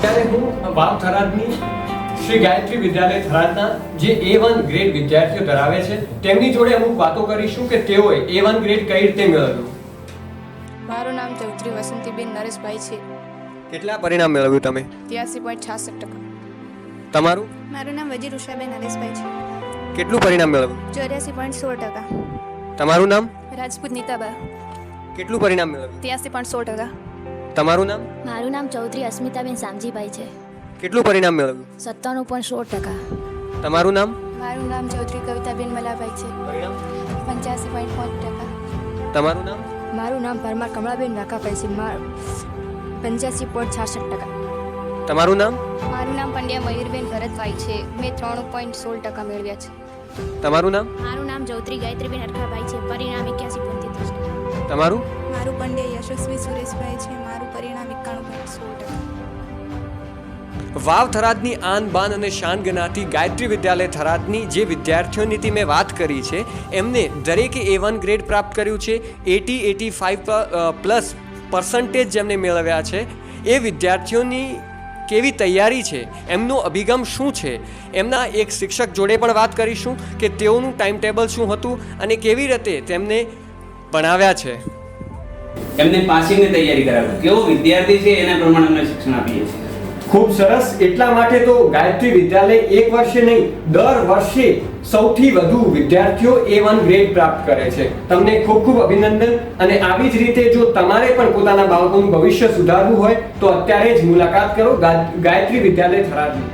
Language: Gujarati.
ત્યારે હું વાવ થરાદની શ્રી ગાયત્રી વિદ્યાલય થરાદના જે A1 ગ્રેડ વિદ્યાર્થીઓ ધરાવે છે તેમની જોડે અમુક વાતો કરીશું કે તેઓએ A1 ગ્રેડ કઈ રીતે મેળવ્યું. મારું નામ ચૌધરી વસંતીબેન નરેશભાઈ છે. કેટલા પરિણામ મેળવ્યું તમે? 83.66%. તમારું? મારું નામ વજીર ઉષાબેન નરેશભાઈ છે. કેટલું પરિણામ મેળવ્યું? 84.16%. તમારું નામ? રાજપૂત નીતાબા. કેટલું પરિણામ મેળવ્યું? 83.16%. તમારું નામ? મારું નામ ચૌધરી અસ્મિતાબેન સામજીભાઈ છે. કેટલું પરિણામ મેળવ્યું? 97.16%. તમારું નામ? મારું નામ ચૌધરી કવિતાબેન મલાભાઈ છે. પરિણામ? 85.5%. તમારું નામ? મારું નામ પરમાર કમળાબેન રાકાભાઈ છે. 85.66%. તમારું નામ? મારું નામ પંડ્યા મયુરબેન ભરતભાઈ છે. મેં 93.16% મેળવ્યા છે. તમારું નામ? મારું નામ ચૌધરી ગાયત્રીબેન હરખાભાઈ છે. પરિણામ 81.33%. તમારું? મારું પંડ્યા યશસ્વી સુરેશભાઈ છે. મારું પરિણામ 91.16%. વાવ થરાદની આન બાન અને શાન ગણાતી ગાયત્રી વિદ્યાલય થરાદની જે વિદ્યાર્થીઓની મેં વાત કરી છે એમને દરેકે A1 ગ્રેડ પ્રાપ્ત કર્યું છે. 85% જેમને મેળવ્યા છે એ વિદ્યાર્થીઓની કેવી તૈયારી છે, એમનો અભિગમ શું છે, એમના એક શિક્ષક જોડે પણ વાત કરીશું કે તેઓનું ટાઈમ ટેબલ શું હતું અને કેવી રીતે તેમને ભણાવ્યા છે. એમને પાસિંગની તૈયારી કરાવે, કેવો વિદ્યાર્થી છે એના પ્રમાણે અમે શિક્ષણ આપીએ છીએ. ખૂબ સરસ. એટલા માટે તો ગાયત્રી વિદ્યાલય એક વર્ષે નહીં દર વર્ષે સૌથી વધુ વિદ્યાર્થીઓ A1 ગ્રેડ પ્રાપ્ત કરે છે. તમને ખૂબ ખૂબ અભિનંદન. અને આવી જ રીતે જો તમારે પણ પોતાના બાળકોનું ભવિષ્ય સુધારવું હોય તો અત્યારે જ મુલાકાત કરો ગાયત્રી વિદ્યાલય થરાદની.